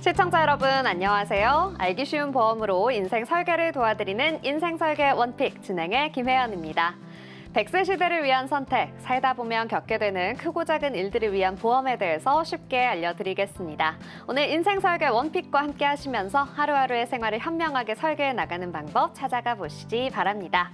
시청자 여러분 안녕하세요. 알기 쉬운 보험으로 인생 설계를 도와드리는 인생설계 원픽 진행의 김혜연입니다. 100세 시대를 위한 선택, 살다 보면 겪게 되는 크고 작은 일들을 위한 보험에 대해서 쉽게 알려드리겠습니다. 오늘 인생설계 원픽과 함께 하시면서 하루하루의 생활을 현명하게 설계해 나가는 방법 찾아가 보시기 바랍니다.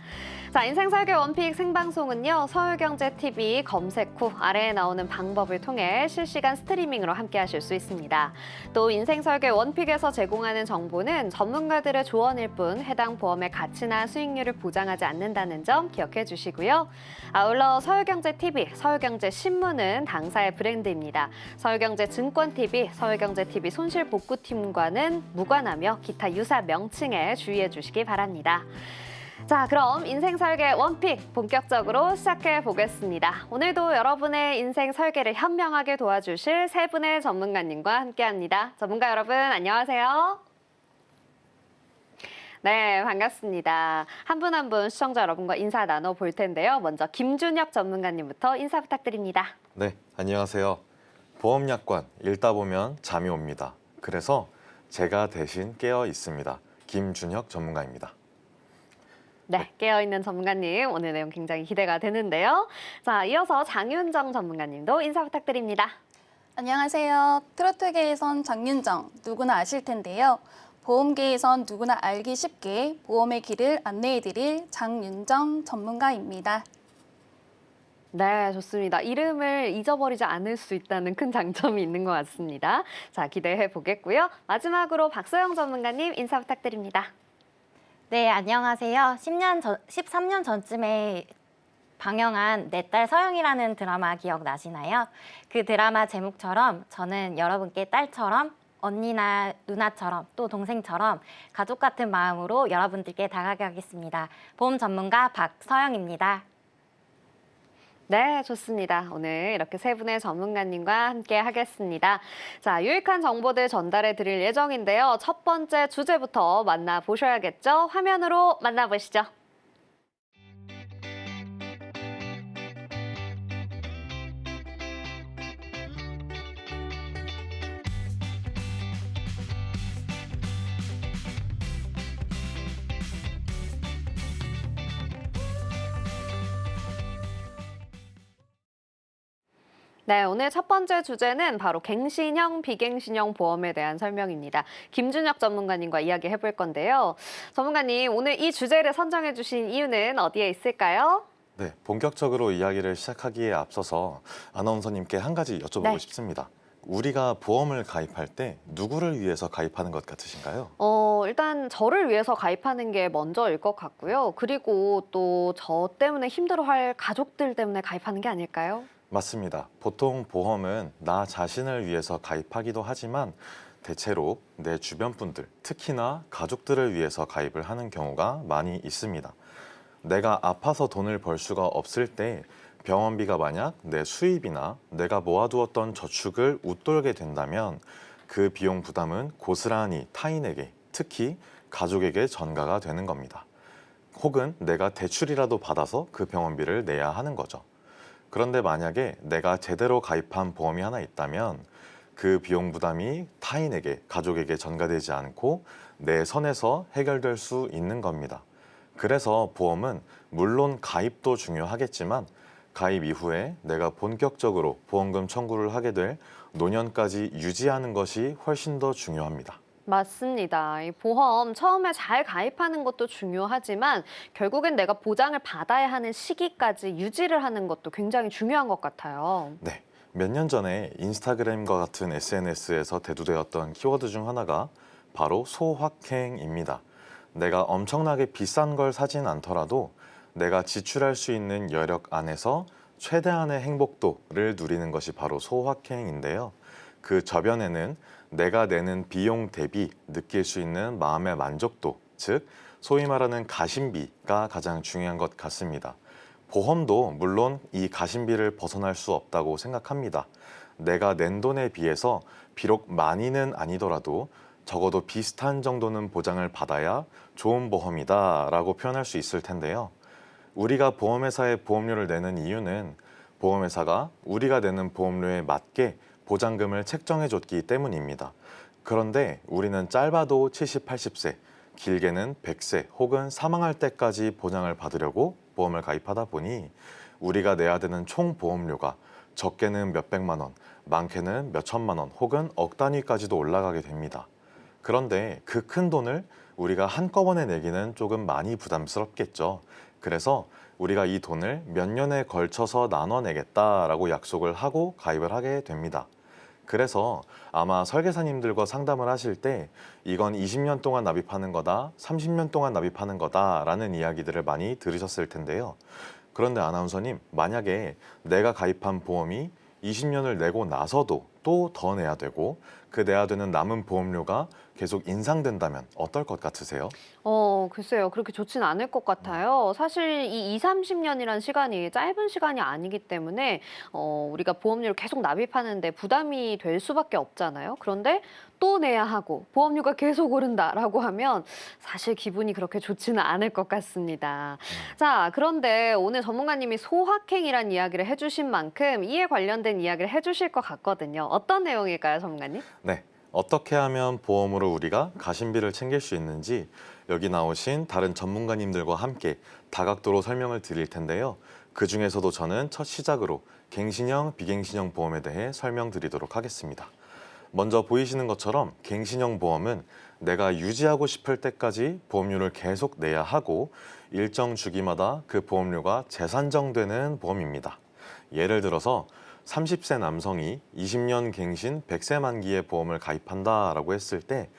자, 인생설계 원픽 생방송은요, 서울경제TV 검색 후 아래에 나오는 방법을 통해 실시간 스트리밍으로 함께 하실 수 있습니다. 또 인생설계 원픽에서 제공하는 정보는 전문가들의 조언일 뿐 해당 보험의 가치나 수익률을 보장하지 않는다는 점 기억해 주시고요. 아울러 서울경제TV, 서울경제신문은 당사의 브랜드입니다. 서울경제증권TV, 서울경제TV 손실복구팀과는 무관하며 기타 유사 명칭에 주의해 주시기 바랍니다. 자, 그럼 인생 설계 원픽 본격적으로 시작해 보겠습니다. 오늘도 여러분의 인생 설계를 현명하게 도와주실 세 분의 전문가님과 함께합니다. 전문가 여러분 안녕하세요. 네, 반갑습니다. 한 분 한 분 시청자 여러분과 인사 나눠볼 텐데요. 먼저 김준혁 전문가님부터 인사 부탁드립니다. 네, 안녕하세요. 보험약관 읽다 보면 잠이 옵니다. 그래서 제가 대신 깨어 있습니다. 김준혁 전문가입니다. 네, 깨어있는 전문가님, 오늘 내용 굉장히 기대가 되는데요. 자, 이어서 장윤정 전문가님도 인사 부탁드립니다. 안녕하세요. 트로트계에선 장윤정, 누구나 아실 텐데요. 보험계에선 누구나 알기 쉽게 보험의 길을 안내해드릴 장윤정 전문가입니다. 네, 좋습니다. 이름을 잊어버리지 않을 수 있다는 큰 장점이 있는 것 같습니다. 자, 기대해 보겠고요. 마지막으로 박소영 전문가님 인사 부탁드립니다. 네, 안녕하세요. 13년 전쯤에 방영한 내 딸 서영이라는 드라마 기억나시나요? 그 드라마 제목처럼 저는 여러분께 딸처럼 언니나 누나처럼 또 동생처럼 가족 같은 마음으로 여러분들께 다가가겠습니다. 보험 전문가 박서영입니다. 네, 좋습니다. 오늘 이렇게 세 분의 전문가님과 함께 하겠습니다. 자, 유익한 정보들 전달해 드릴 예정인데요. 첫 번째 주제부터 만나보셔야겠죠? 화면으로 만나보시죠. 네, 오늘 첫 번째 주제는 바로 갱신형, 비갱신형 보험에 대한 설명입니다. 김준혁 전문가님과 이야기 해볼 건데요. 전문가님, 오늘 이 주제를 선정해 주신 이유는 어디에 있을까요? 네, 본격적으로 이야기를 시작하기에 앞서서 아나운서님께 한 가지 여쭤보고 네. 싶습니다. 우리가 보험을 가입할 때 누구를 위해서 가입하는 것 같으신가요? 일단 저를 위해서 가입하는 게 먼저일 것 같고요. 그리고 또 저 때문에 힘들어할 가족들 때문에 가입하는 게 아닐까요? 맞습니다. 보통 보험은 나 자신을 위해서 가입하기도 하지만 대체로 내 주변 분들, 특히나 가족들을 위해서 가입을 하는 경우가 많이 있습니다. 내가 아파서 돈을 벌 수가 없을 때 병원비가 만약 내 수입이나 내가 모아두었던 저축을 웃돌게 된다면 그 비용 부담은 고스란히 타인에게, 특히 가족에게 전가가 되는 겁니다. 혹은 내가 대출이라도 받아서 그 병원비를 내야 하는 거죠. 그런데 만약에 내가 제대로 가입한 보험이 하나 있다면 그 비용 부담이 타인에게, 가족에게 전가되지 않고 내 선에서 해결될 수 있는 겁니다. 그래서 보험은 물론 가입도 중요하겠지만 가입 이후에 내가 본격적으로 보험금 청구를 하게 될 노년까지 유지하는 것이 훨씬 더 중요합니다. 맞습니다. 이 보험 처음에 잘 가입하는 것도 중요하지만 결국엔 내가 보장을 받아야 하는 시기까지 유지를 하는 것도 굉장히 중요한 것 같아요. 네, 몇 년 전에 인스타그램과 같은 SNS에서 대두되었던 키워드 중 하나가 바로 소확행입니다. 내가 엄청나게 비싼 걸 사진 않더라도 내가 지출할 수 있는 여력 안에서 최대한의 행복도를 누리는 것이 바로 소확행인데요. 그 저변에는 내가 내는 비용 대비 느낄 수 있는 마음의 만족도, 즉 소위 말하는 가심비가 가장 중요한 것 같습니다. 보험도 물론 이 가심비를 벗어날 수 없다고 생각합니다. 내가 낸 돈에 비해서 비록 많이는 아니더라도 적어도 비슷한 정도는 보장을 받아야 좋은 보험이다라고 표현할 수 있을 텐데요. 우리가 보험회사에 보험료를 내는 이유는 보험회사가 우리가 내는 보험료에 맞게 보장금을 책정해줬기 때문입니다. 그런데 우리는 짧아도 70, 80세, 길게는 100세 혹은 사망할 때까지 보장을 받으려고 보험을 가입하다 보니 우리가 내야 되는 총 보험료가 적게는 몇백만 원, 많게는 몇천만 원 혹은 억 단위까지도 올라가게 됩니다. 그런데 그 큰 돈을 우리가 한꺼번에 내기는 조금 많이 부담스럽겠죠. 그래서 우리가 이 돈을 몇 년에 걸쳐서 나눠내겠다라고 약속을 하고 가입을 하게 됩니다. 그래서 아마 설계사님들과 상담을 하실 때 이건 20년 동안 납입하는 거다, 30년 동안 납입하는 거다라는 이야기들을 많이 들으셨을 텐데요. 그런데 아나운서님, 만약에 내가 가입한 보험이 20년을 내고 나서도 또 더 내야 되고 그 내야 되는 남은 보험료가 계속 인상된다면 어떨 것 같으세요? 글쎄요. 그렇게 좋진 않을 것 같아요. 사실 이 20-30년이란 시간이 짧은 시간이 아니기 때문에 우리가 보험료를 계속 납입하는데 부담이 될 수밖에 없잖아요. 그런데 또 내야 하고 보험료가 계속 오른다라고 하면 사실 기분이 그렇게 좋지는 않을 것 같습니다. 자, 그런데 오늘 전문가님이 소확행이란 이야기를 해주신 만큼 이에 관련된 이야기를 해주실 것 같거든요. 어떤 내용일까요, 전문가님? 네. 어떻게 하면 보험으로 우리가 가심비를 챙길 수 있는지 여기 나오신 다른 전문가님들과 함께 다각도로 설명을 드릴 텐데요. 그 중에서도 저는 첫 시작으로 갱신형, 비갱신형 보험에 대해 설명드리도록 하겠습니다. 먼저 보이시는 것처럼 갱신형 보험은 내가 유지하고 싶을 때까지 보험료를 계속 내야 하고 일정 주기마다 그 보험료가 재산정되는 보험입니다. 예를 들어서 30세 남성이 20년 갱신 100세 만기의 보험을 가입한다라고 했을 때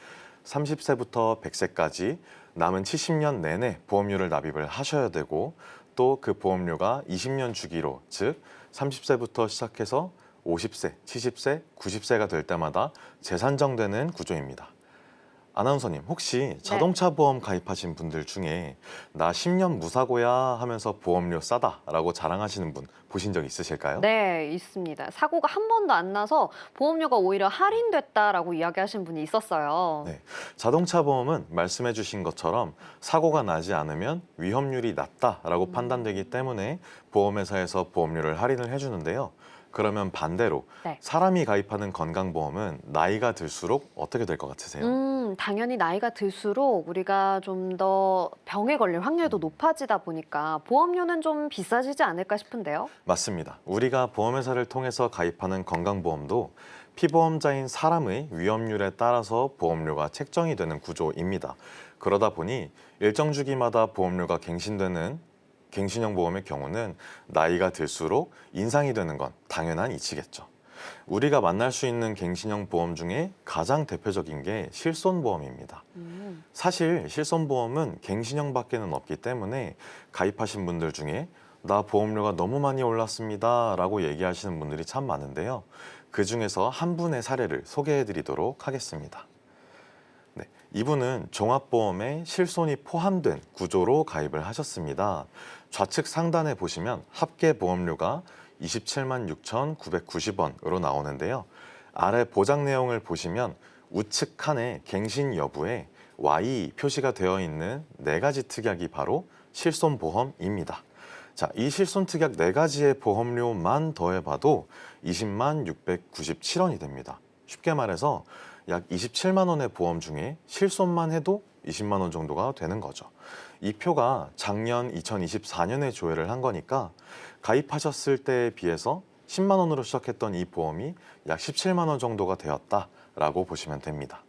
30세부터 100세까지 남은 70년 내내 보험료를 납입을 하셔야 되고 또 그 보험료가 20년 주기로, 즉 30세부터 시작해서 50세, 70세, 90세가 될 때마다 재산정되는 구조입니다. 아나운서님, 혹시 자동차 보험 가입하신 분들 중에 나 10년 무사고야 하면서 보험료 싸다라고 자랑하시는 분 보신 적 있으실까요? 네, 있습니다. 사고가 한 번도 안 나서 보험료가 오히려 할인됐다라고 이야기하신 분이 있었어요. 네, 자동차 보험은 말씀해 주신 것처럼 사고가 나지 않으면 위험률이 낮다라고 판단되기 때문에 보험회사에서 보험료를 할인을 해주는데요. 그러면 반대로 네. 사람이 가입하는 건강보험은 나이가 들수록 어떻게 될 것 같으세요? 당연히 나이가 들수록 우리가 좀 더 병에 걸릴 확률도 높아지다 보니까 보험료는 좀 비싸지지 않을까 싶은데요. 맞습니다. 우리가 보험회사를 통해서 가입하는 건강보험도 피보험자인 사람의 위험률에 따라서 보험료가 책정이 되는 구조입니다. 그러다 보니 일정 주기마다 보험료가 갱신되는 갱신형 보험의 경우는 나이가 들수록 인상이 되는 건 당연한 이치겠죠. 우리가 만날 수 있는 갱신형 보험 중에 가장 대표적인 게 실손보험입니다. 사실 실손보험은 갱신형밖에는 없기 때문에 가입하신 분들 중에 나 보험료가 너무 많이 올랐습니다 라고 얘기하시는 분들이 참 많은데요. 그 중에서 한 분의 사례를 소개해 드리도록 하겠습니다. 네, 이분은 종합보험에 실손이 포함된 구조로 가입을 하셨습니다. 좌측 상단에 보시면 합계 보험료가 27만 6,990원으로 나오는데요. 아래 보장 내용을 보시면 우측 칸에 갱신 여부에 Y 표시가 되어 있는 4가지 특약이 바로 실손보험입니다. 자, 이 실손특약 4가지의 보험료만 더해봐도 20만 697원이 됩니다. 쉽게 말해서 약 27만 원의 보험 중에 실손만 해도 20만 원 정도가 되는 거죠. 이 표가 작년 2024년에 조회를 한 거니까 가입하셨을 때에 비해서 10만 원으로 시작했던 이 보험이 약 17만 원 정도가 되었다라고 보시면 됩니다.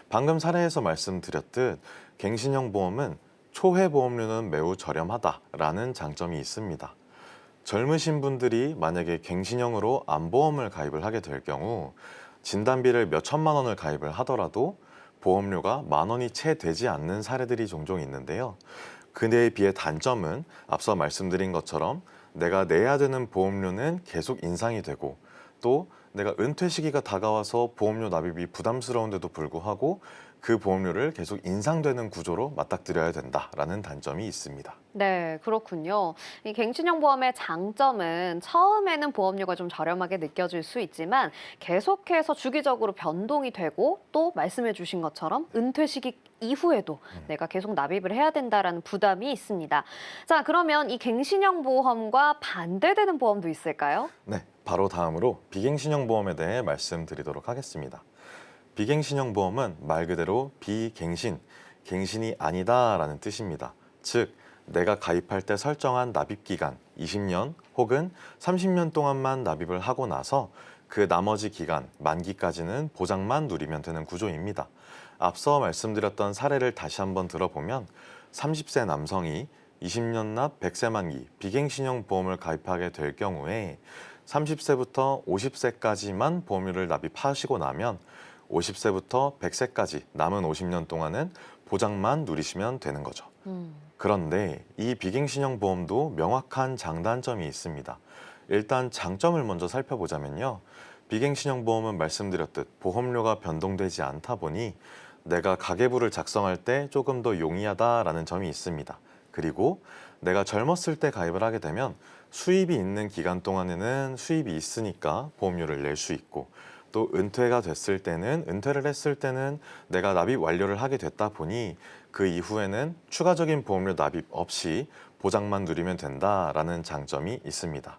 방금 사례에서 말씀드렸듯 갱신형 보험은 초회 보험료는 매우 저렴하다라는 장점이 있습니다. 젊으신 분들이 만약에 갱신형으로 암보험을 가입을 하게 될 경우 진단비를 몇 천만 원을 가입을 하더라도 보험료가 10,000원이 채 되지 않는 사례들이 종종 있는데요. 그에 비해 단점은 앞서 말씀드린 것처럼 내가 내야 되는 보험료는 계속 인상이 되고 또 내가 은퇴 시기가 다가와서 보험료 납입이 부담스러운데도 불구하고 그 보험료를 계속 인상되는 구조로 맞닥뜨려야 된다라는 단점이 있습니다. 네, 그렇군요. 이 갱신형 보험의 장점은 처음에는 보험료가 좀 저렴하게 느껴질 수 있지만 계속해서 주기적으로 변동이 되고 또 말씀해 주신 것처럼 은퇴 시기 이후에도 내가 계속 납입을 해야 된다라는 부담이 있습니다. 자, 그러면 이 갱신형 보험과 반대되는 보험도 있을까요? 네, 바로 다음으로 비갱신형 보험에 대해 말씀드리도록 하겠습니다. 비갱신형 보험은 말 그대로 비갱신, 갱신이 아니다라는 뜻입니다. 즉, 내가 가입할 때 설정한 납입 기간 20년 혹은 30년 동안만 납입을 하고 나서 그 나머지 기간, 만기까지는 보장만 누리면 되는 구조입니다. 앞서 말씀드렸던 사례를 다시 한번 들어보면 30세 남성이 20년 납 100세 만기 비갱신형 보험을 가입하게 될 경우에 30세부터 50세까지만 보험료를 납입하시고 나면 50세부터 100세까지 남은 50년 동안은 보장만 누리시면 되는 거죠. 그런데 이 비갱신형 보험도 명확한 장단점이 있습니다. 일단 장점을 먼저 살펴보자면요. 비갱신형 보험은 말씀드렸듯 보험료가 변동되지 않다 보니 내가 가계부를 작성할 때 조금 더 용이하다라는 점이 있습니다. 그리고 내가 젊었을 때 가입을 하게 되면 수입이 있는 기간 동안에는 수입이 있으니까 보험료를 낼 수 있고 또 은퇴가 됐을 때는 은퇴를 했을 때는 내가 납입 완료를 하게 됐다 보니 그 이후에는 추가적인 보험료 납입 없이 보장만 누리면 된다라는 장점이 있습니다.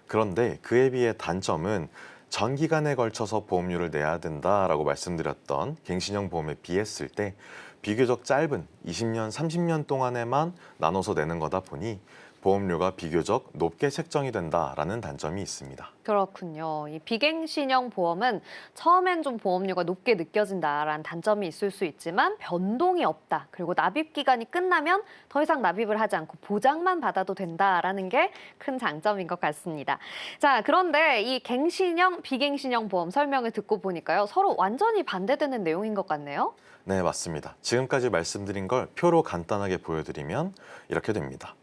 그런데 그에 비해 단점은 전 기간에 걸쳐서 보험료를 내야 된다라고 말씀드렸던 갱신형 보험에 비했을 때 비교적 짧은 20년, 30년 동안에만 나눠서 내는 거다 보니 보험료가 비교적 높게 책정이 된다라는 단점이 있습니다. 그렇군요. 이 비갱신형 보험은 처음엔 좀 보험료가 높게 느껴진다라는 단점이 있을 수 있지만 변동이 없다. 그리고 납입 기간이 끝나면 더 이상 납입을 하지 않고 보장만 받아도 된다라는 게 큰 장점인 것 같습니다. 자, 그런데 이 갱신형, 비갱신형 보험 설명을 듣고 보니까요. 서로 완전히 반대되는 내용인 것 같네요. 네, 맞습니다. 지금까지 말씀드린 걸 표로 간단하게 보여드리면 이렇게 됩니다.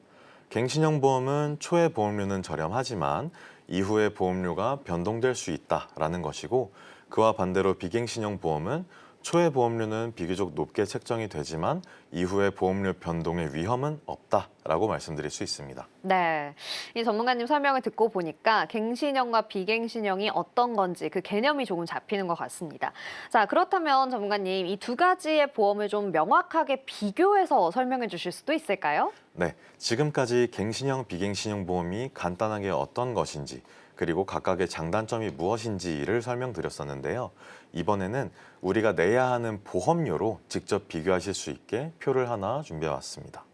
갱신형 보험은 초에 보험료는 저렴하지만 이후에 보험료가 변동될 수 있다라는 것이고 그와 반대로 비갱신형 보험은 초에 보험료는 비교적 높게 책정이 되지만 이후에 보험료 변동의 위험은 없다라고 말씀드릴 수 있습니다. 네, 이 전문가님 설명을 듣고 보니까 갱신형과 비갱신형이 어떤 건지 그 개념이 조금 잡히는 것 같습니다. 자, 그렇다면 전문가님 이 두 가지의 보험을 좀 명확하게 비교해서 설명해 주실 수도 있을까요? 네, 지금까지 갱신형, 비갱신형 보험이 간단하게 어떤 것인지 그리고 각각의 장단점이 무엇인지를 설명드렸었는데요. 이번에는 우리가 내야 하는 보험료로 직접 비교하실 수 있게 표를 하나 준비해 왔습니다.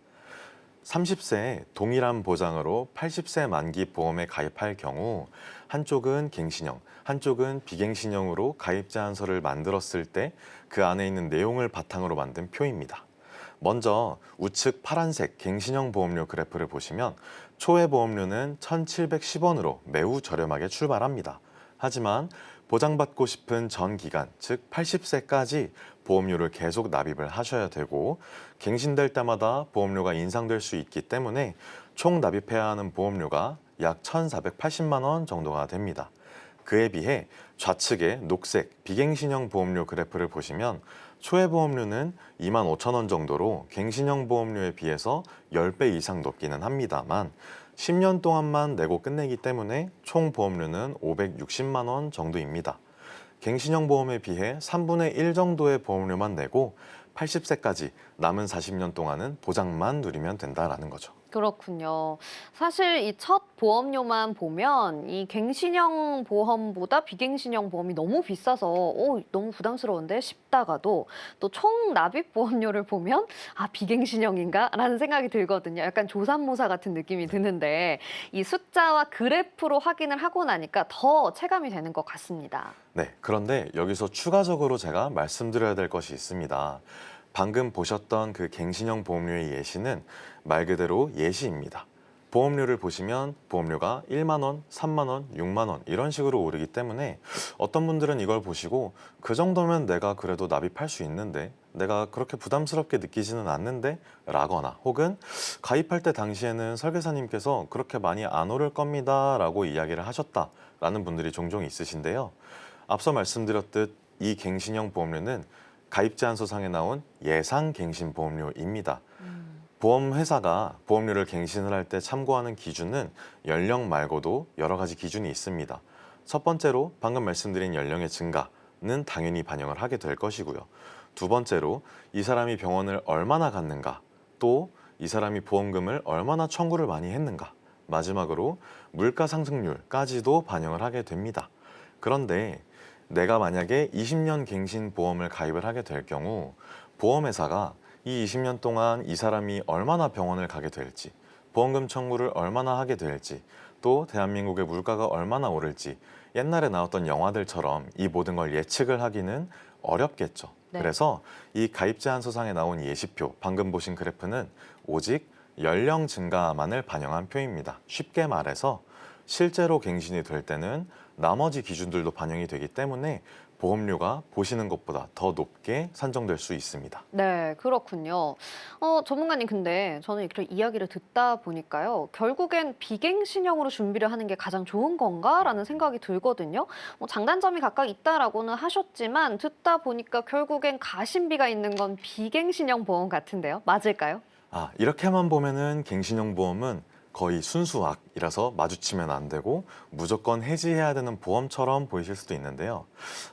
30세에 동일한 보장으로 80세 만기 보험에 가입할 경우 한쪽은 갱신형, 한쪽은 비갱신형으로 가입 제한서를 만들었을 때 그 안에 있는 내용을 바탕으로 만든 표입니다. 먼저 우측 파란색 갱신형 보험료 그래프를 보시면 초회 보험료는 1,710원으로 매우 저렴하게 출발합니다. 하지만 보장받고 싶은 전 기간, 즉 80세까지 보험료를 계속 납입을 하셔야 되고 갱신될 때마다 보험료가 인상될 수 있기 때문에 총 납입해야 하는 보험료가 약 1,480만 원 정도가 됩니다. 그에 비해 좌측의 녹색 비갱신형 보험료 그래프를 보시면 초회 보험료는 25,000원 정도로 갱신형 보험료에 비해서 10배 이상 높기는 합니다만 10년 동안만 내고 끝내기 때문에 총 보험료는 560만 원 정도입니다. 갱신형 보험에 비해 3분의 1 정도의 보험료만 내고 80세까지 남은 40년 동안은 보장만 누리면 된다라는 거죠. 그렇군요. 사실 이 첫 보험료만 보면 이 갱신형 보험보다 비갱신형 보험이 너무 비싸서 너무 부담스러운데 싶다가도 또 총 납입 보험료를 보면 아, 비갱신형인가? 라는 생각이 들거든요. 약간 조삼모사 같은 느낌이 드는데 이 숫자와 그래프로 확인을 하고 나니까 더 체감이 되는 것 같습니다. 네, 그런데 여기서 추가적으로 제가 말씀드려야 될 것이 있습니다. 방금 보셨던 그 갱신형 보험료의 예시는 말 그대로 예시입니다. 보험료를 보시면 보험료가 1만 원, 3만 원, 6만 원 이런 식으로 오르기 때문에 어떤 분들은 이걸 보시고 그 정도면 내가 그래도 납입할 수 있는데 내가 그렇게 부담스럽게 느끼지는 않는데 라거나 혹은 가입할 때 당시에는 설계사님께서 그렇게 많이 안 오를 겁니다 라고 이야기를 하셨다라는 분들이 종종 있으신데요. 앞서 말씀드렸듯 이 갱신형 보험료는 가입 제한서상에 나온 예상 갱신 보험료입니다. 보험회사가 보험료를 갱신을 할 때 참고하는 기준은 연령 말고도 여러 가지 기준이 있습니다. 첫 번째로 방금 말씀드린 연령의 증가는 당연히 반영을 하게 될 것이고요. 두 번째로 이 사람이 병원을 얼마나 갔는가, 또 이 사람이 보험금을 얼마나 청구를 많이 했는가, 마지막으로 물가 상승률까지도 반영을 하게 됩니다. 그런데 내가 만약에 20년 갱신 보험을 가입을 하게 될 경우 보험회사가 이 20년 동안 이 사람이 얼마나 병원을 가게 될지, 보험금 청구를 얼마나 하게 될지, 또 대한민국의 물가가 얼마나 오를지 옛날에 나왔던 영화들처럼 이 모든 걸 예측을 하기는 어렵겠죠. 네. 그래서 이 가입 제한 서상에 나온 예시표, 방금 보신 그래프는 오직 연령 증가만을 반영한 표입니다. 쉽게 말해서 실제로 갱신이 될 때는 나머지 기준들도 반영이 되기 때문에 보험료가 보시는 것보다 더 높게 산정될 수 있습니다. 네, 그렇군요. 전문가님, 근데 저는 이렇게 이야기를 듣다 보니까요. 결국엔 비갱신형으로 준비를 하는 게 가장 좋은 건가라는 생각이 들거든요. 장단점이 각각 있다라고는 하셨지만 듣다 보니까 결국엔 가심비가 있는 건 비갱신형 보험 같은데요. 맞을까요? 이렇게만 보면은 갱신형 보험은 거의 순수악이라서 마주치면 안 되고 무조건 해지해야 되는 보험처럼 보이실 수도 있는데요.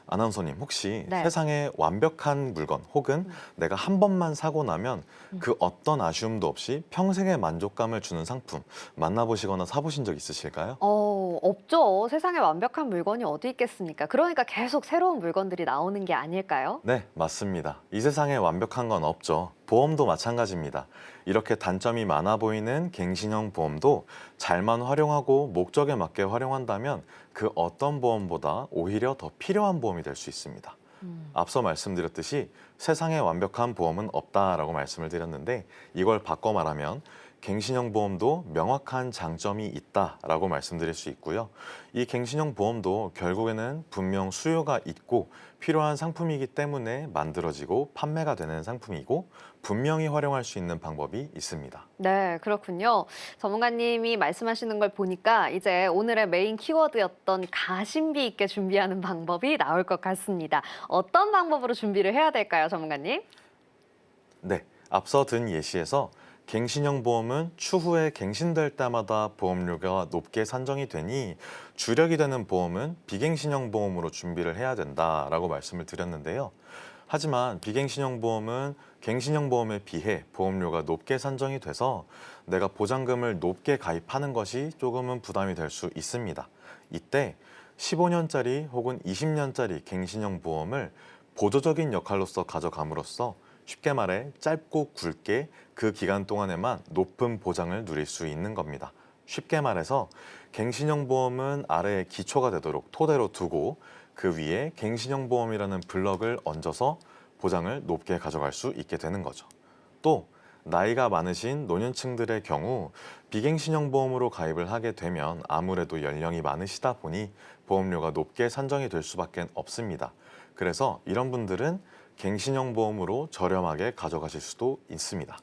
아나운서님, 혹시 네. 세상에 완벽한 물건 혹은 내가 한 번만 사고 나면 그 어떤 아쉬움도 없이 평생의 만족감을 주는 상품 만나보시거나 사보신 적 있으실까요? 없죠. 세상에 완벽한 물건이 어디 있겠습니까? 그러니까 계속 새로운 물건들이 나오는 게 아닐까요? 네, 맞습니다. 이 세상에 완벽한 건 없죠. 보험도 마찬가지입니다. 이렇게 단점이 많아 보이는 갱신형 보험도 잘만 활용하고 목적에 맞게 활용한다면 그 어떤 보험보다 오히려 더 필요한 보험이 될 수 있습니다. 앞서 말씀드렸듯이 세상에 완벽한 보험은 없다라고 말씀을 드렸는데 이걸 바꿔 말하면 갱신형 보험도 명확한 장점이 있다라고 말씀드릴 수 있고요. 이 갱신형 보험도 결국에는 분명 수요가 있고 필요한 상품이기 때문에 만들어지고 판매가 되는 상품이고 분명히 활용할 수 있는 방법이 있습니다. 네, 그렇군요. 전문가님이 말씀하시는 걸 보니까 이제 오늘의 메인 키워드였던 가심비 있게 준비하는 방법이 나올 것 같습니다. 어떤 방법으로 준비를 해야 될까요, 전문가님? 네, 앞서 든 예시에서 갱신형 보험은 추후에 갱신될 때마다 보험료가 높게 산정이 되니 주력이 되는 보험은 비갱신형 보험으로 준비를 해야 된다라고 말씀을 드렸는데요. 하지만 비갱신형 보험은 갱신형 보험에 비해 보험료가 높게 산정이 돼서 내가 보장금을 높게 가입하는 것이 조금은 부담이 될 수 있습니다. 이때 15년짜리 혹은 20년짜리 갱신형 보험을 보조적인 역할로서 가져감으로써 쉽게 말해 짧고 굵게 그 기간 동안에만 높은 보장을 누릴 수 있는 겁니다. 쉽게 말해서 갱신형 보험은 아래에 기초가 되도록 토대로 두고 그 위에 갱신형 보험이라는 블럭을 얹어서 보장을 높게 가져갈 수 있게 되는 거죠. 또 나이가 많으신 노년층들의 경우 비갱신형 보험으로 가입을 하게 되면 아무래도 연령이 많으시다 보니 보험료가 높게 산정이 될 수밖에 없습니다. 그래서 이런 분들은 갱신형 보험으로 저렴하게 가져가실 수도 있습니다.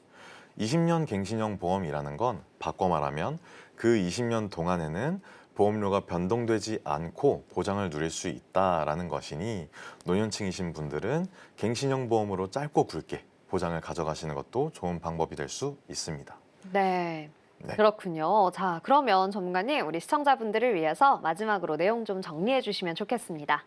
20년 갱신형 보험이라는 건 바꿔 말하면 그 20년 동안에는 보험료가 변동되지 않고 보장을 누릴 수 있다라는 것이니 노년층이신 분들은 갱신형 보험으로 짧고 굵게 보장을 가져가시는 것도 좋은 방법이 될 수 있습니다. 네. 네. 그렇군요. 자, 그러면 전문가님, 우리 시청자분들을 위해서 마지막으로 내용 좀 정리해 주시면 좋겠습니다.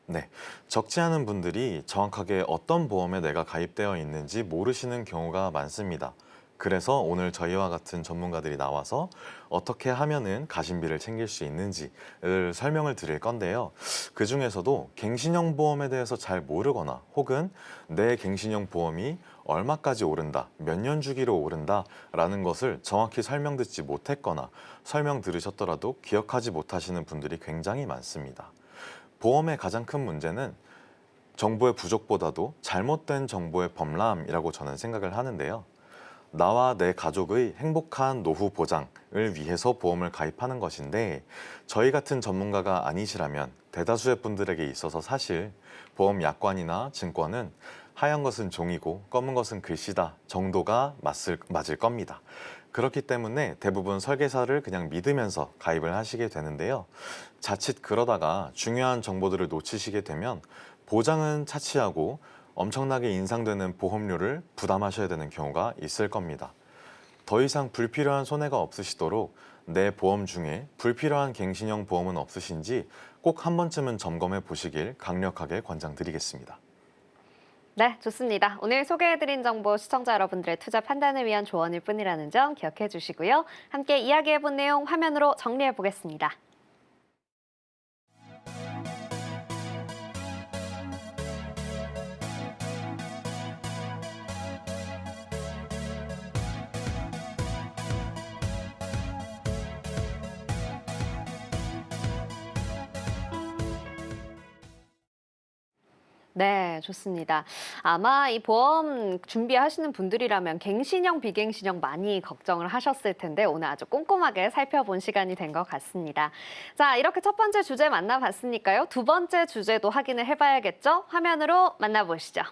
네, 적지 않은 분들이 정확하게 어떤 보험에 내가 가입되어 있는지 모르시는 경우가 많습니다. 그래서 오늘 저희와 같은 전문가들이 나와서 어떻게 하면은 가심비를 챙길 수 있는지를 설명을 드릴 건데요. 그 중에서도 갱신형 보험에 대해서 잘 모르거나 혹은 내 갱신형 보험이 얼마까지 오른다, 몇 년 주기로 오른다라는 것을 정확히 설명 듣지 못했거나 설명 들으셨더라도 기억하지 못하시는 분들이 굉장히 많습니다. 보험의 가장 큰 문제는 정보의 부족보다도 잘못된 정보의 범람이라고 저는 생각을 하는데요. 나와 내 가족의 행복한 노후 보장을 위해서 보험을 가입하는 것인데 저희 같은 전문가가 아니시라면 대다수의 분들에게 있어서 사실 보험 약관이나 증권은 하얀 것은 종이고 검은 것은 글씨다 정도가 맞을 겁니다. 그렇기 때문에 대부분 설계사를 그냥 믿으면서 가입을 하시게 되는데요. 자칫 그러다가 중요한 정보들을 놓치시게 되면 보장은 차치하고 엄청나게 인상되는 보험료를 부담하셔야 되는 경우가 있을 겁니다. 더 이상 불필요한 손해가 없으시도록 내 보험 중에 불필요한 갱신형 보험은 없으신지 꼭 한 번쯤은 점검해 보시길 강력하게 권장드리겠습니다. 네, 좋습니다. 오늘 소개해드린 정보 시청자 여러분들의 투자 판단을 위한 조언일 뿐이라는 점 기억해 주시고요. 함께 이야기해본 내용 화면으로 정리해 보겠습니다. 네, 좋습니다. 아마 이 보험 준비하시는 분들이라면 갱신형, 비갱신형 많이 걱정을 하셨을 텐데 오늘 아주 꼼꼼하게 살펴본 시간이 된 것 같습니다. 자, 이렇게 첫 번째 주제 만나봤으니까요. 두 번째 주제도 확인을 해봐야겠죠? 화면으로 만나보시죠.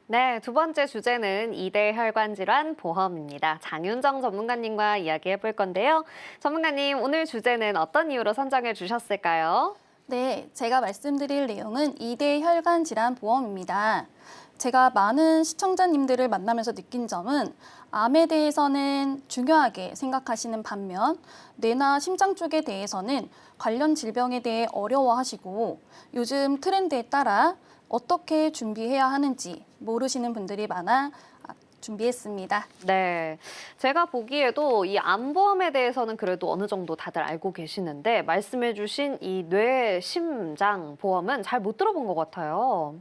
네, 두 번째 주제는 2대 혈관 질환 보험입니다. 장윤정 전문가님과 이야기해 볼 건데요. 전문가님, 오늘 주제는 어떤 이유로 선정해 주셨을까요? 네, 제가 말씀드릴 내용은 2대 혈관 질환 보험입니다. 제가 많은 시청자님들을 만나면서 느낀 점은 암에 대해서는 중요하게 생각하시는 반면 뇌나 심장 쪽에 대해서는 관련 질병에 대해 어려워하시고 요즘 트렌드에 따라 어떻게 준비해야 하는지 모르시는 분들이 많아 준비했습니다. 네, 제가 보기에도 이 암보험에 대해서는 그래도 어느 정도 다들 알고 계시는데 말씀해 주신 이 뇌, 심장 보험은 잘 못 들어본 것 같아요.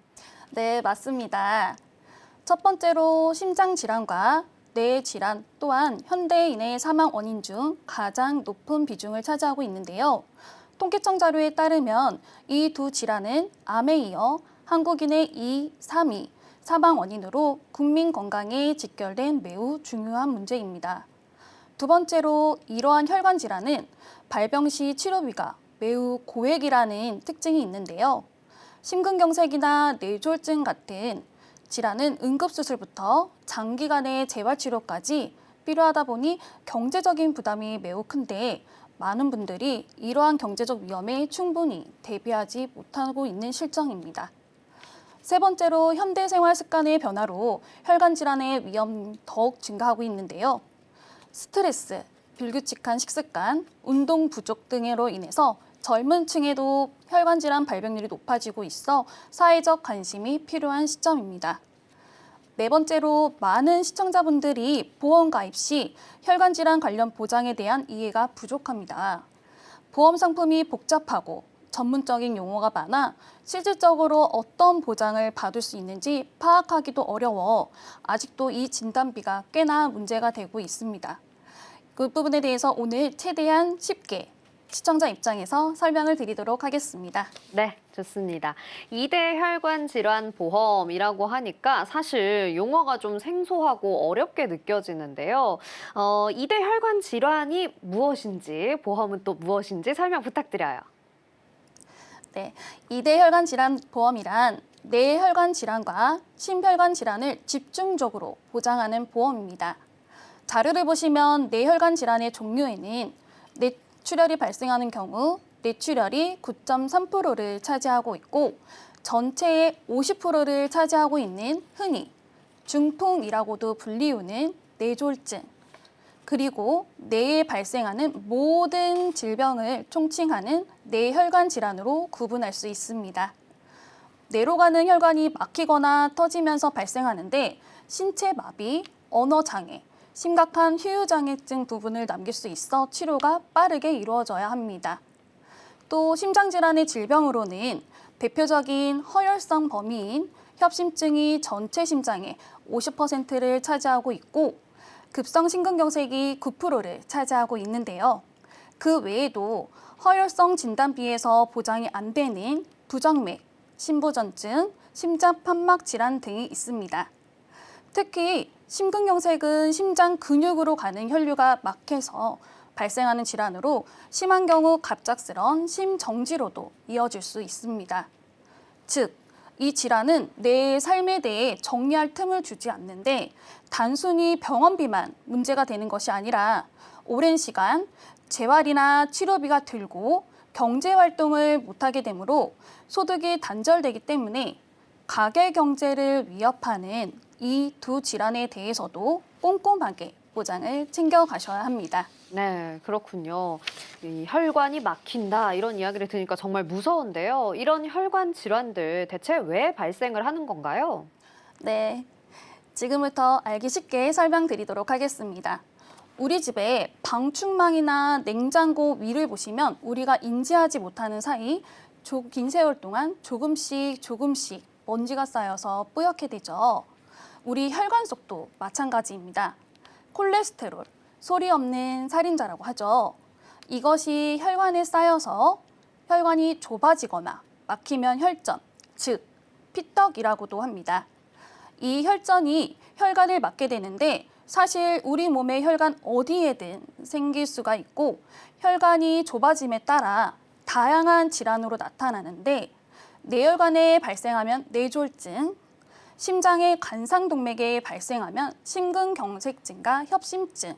네, 맞습니다. 첫 번째로 심장 질환과 뇌 질환 또한 현대인의 사망 원인 중 가장 높은 비중을 차지하고 있는데요. 통계청 자료에 따르면 이 두 질환은 암에 이어 한국인의 2, 3위 사망 원인으로 국민 건강에 직결된 매우 중요한 문제입니다. 두 번째로 이러한 혈관 질환은 발병 시 치료비가 매우 고액이라는 특징이 있는데요. 심근경색이나 뇌졸중 같은 질환은 응급수술부터 장기간의 재활치료까지 필요하다 보니 경제적인 부담이 매우 큰데 많은 분들이 이러한 경제적 위험에 충분히 대비하지 못하고 있는 실정입니다. 세 번째로 현대 생활 습관의 변화로 혈관 질환의 위험이 더욱 증가하고 있는데요. 스트레스, 불규칙한 식습관, 운동 부족 등으로 인해서 젊은 층에도 혈관 질환 발병률이 높아지고 있어 사회적 관심이 필요한 시점입니다. 네 번째로 많은 시청자분들이 보험 가입 시 혈관 질환 관련 보장에 대한 이해가 부족합니다. 보험 상품이 복잡하고 전문적인 용어가 많아 실질적으로 어떤 보장을 받을 수 있는지 파악하기도 어려워 아직도 이 진단비가 꽤나 문제가 되고 있습니다. 그 부분에 대해서 오늘 최대한 쉽게 시청자 입장에서 설명을 드리도록 하겠습니다. 네, 좋습니다. 2대 혈관 질환 보험이라고 하니까 사실 용어가 좀 생소하고 어렵게 느껴지는데요. 2대 혈관 질환이 무엇인지, 보험은 또 무엇인지 설명 부탁드려요. 네, 2대 혈관 질환 보험이란 뇌혈관 질환과 심혈관 질환을 집중적으로 보장하는 보험입니다. 자료를 보시면 뇌혈관 질환의 종류에는 뇌출혈이 발생하는 경우 뇌출혈이 9.3%를 차지하고 있고 전체의 50%를 차지하고 있는 흔히 중풍이라고도 불리우는 뇌졸중, 그리고 뇌에 발생하는 모든 질병을 총칭하는 뇌혈관 질환으로 구분할 수 있습니다. 뇌로 가는 혈관이 막히거나 터지면서 발생하는데 신체 마비, 언어 장애, 심각한 휴유장애증 부분을 남길 수 있어 치료가 빠르게 이루어져야 합니다. 또 심장질환의 질병으로는 대표적인 허혈성 범위인 협심증이 전체 심장의 50%를 차지하고 있고 급성 심근경색이 9%를 차지하고 있는데요. 그 외에도 허혈성 진단비에서 보장이 안 되는 부정맥, 심부전증, 심장판막 질환 등이 있습니다. 특히 심근경색은 심장 근육으로 가는 혈류가 막혀서 발생하는 질환으로 심한 경우 갑작스런 심정지로도 이어질 수 있습니다. 즉, 이 질환은 내 삶에 대해 정리할 틈을 주지 않는데 단순히 병원비만 문제가 되는 것이 아니라 오랜 시간 재활이나 치료비가 들고 경제활동을 못하게 되므로 소득이 단절되기 때문에 가계 경제를 위협하는 이 두 질환에 대해서도 꼼꼼하게 보장을 챙겨가셔야 합니다. 네, 그렇군요. 이 혈관이 막힌다 이런 이야기를 들으니까 정말 무서운데요. 이런 혈관 질환들 대체 왜 발생을 하는 건가요? 네, 지금부터 알기 쉽게 설명드리도록 하겠습니다. 우리 집에 방충망이나 냉장고 위를 보시면 우리가 인지하지 못하는 사이 긴 세월 동안 조금씩 먼지가 쌓여서 뿌옇게 되죠. 우리 혈관 속도 마찬가지입니다. 콜레스테롤, 소리 없는 살인자라고 하죠. 이것이 혈관에 쌓여서 혈관이 좁아지거나 막히면 혈전, 즉 피떡이라고도 합니다. 이 혈전이 혈관을 막게 되는데 사실 우리 몸의 혈관 어디에든 생길 수가 있고 혈관이 좁아짐에 따라 다양한 질환으로 나타나는데 뇌혈관에 발생하면 뇌졸중, 심장의 관상동맥에 발생하면 심근경색증과 협심증,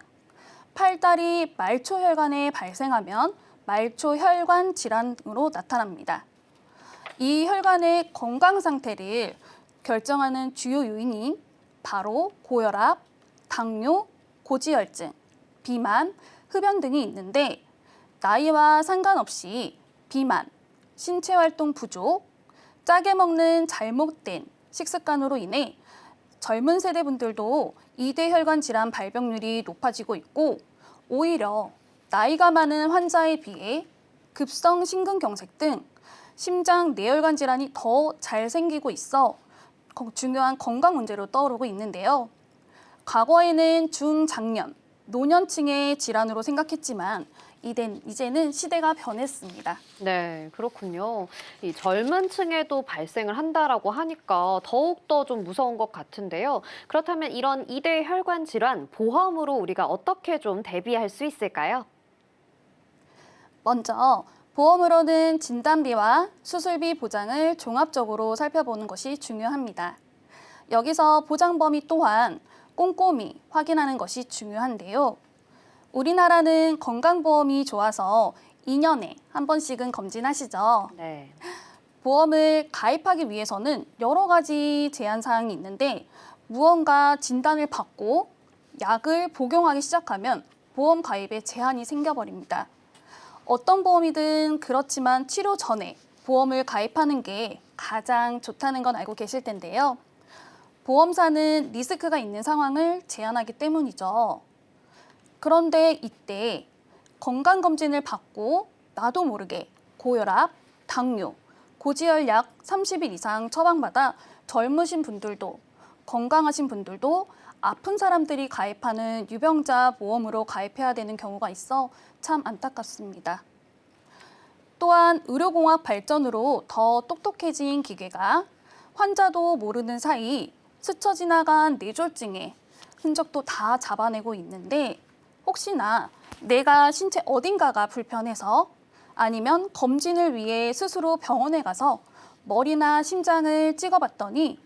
팔다리 말초혈관에 발생하면 말초혈관 질환 등으로 나타납니다. 이 혈관의 건강 상태를 결정하는 주요 요인이 바로 고혈압, 당뇨, 고지혈증, 비만, 흡연 등이 있는데 나이와 상관없이 비만, 신체활동 부족, 짜게 먹는 잘못된 식습관으로 인해 젊은 세대 분들도 이대 혈관 질환 발병률이 높아지고 있고 오히려 나이가 많은 환자에 비해 급성 심근경색 등 심장 뇌혈관 질환이 더 잘 생기고 있어 중요한 건강 문제로 떠오르고 있는데요. 과거에는 중장년, 노년층의 질환으로 생각했지만 이제는 시대가 변했습니다. 네, 그렇군요. 이 젊은 층에도 발생을 한다라고 하니까 더욱더 좀 무서운 것 같은데요. 그렇다면 이런 이대 혈관 질환 보험으로 우리가 어떻게 좀 대비할 수 있을까요? 먼저 보험으로는 진단비와 수술비 보장을 종합적으로 살펴보는 것이 중요합니다. 여기서 보장 범위 또한 꼼꼼히 확인하는 것이 중요한데요. 우리나라는 건강보험이 좋아서 2년에 한 번씩은 검진하시죠. 네. 보험을 가입하기 위해서는 여러 가지 제한 사항이 있는데 무언가 진단을 받고 약을 복용하기 시작하면 보험 가입에 제한이 생겨버립니다. 어떤 보험이든 그렇지만 치료 전에 보험을 가입하는 게 가장 좋다는 건 알고 계실 텐데요. 보험사는 리스크가 있는 상황을 제한하기 때문이죠. 그런데 이때 건강검진을 받고 나도 모르게 고혈압, 당뇨, 고지혈약 30일 이상 처방받아 젊으신 분들도 건강하신 분들도 아픈 사람들이 가입하는 유병자 보험으로 가입해야 되는 경우가 있어 참 안타깝습니다. 또한 의료공학 발전으로 더 똑똑해진 기계가 환자도 모르는 사이 스쳐 지나간 뇌졸중의 흔적도 다 잡아내고 있는데 혹시나 내가 신체 어딘가가 불편해서 아니면 검진을 위해 스스로 병원에 가서 머리나 심장을 찍어봤더니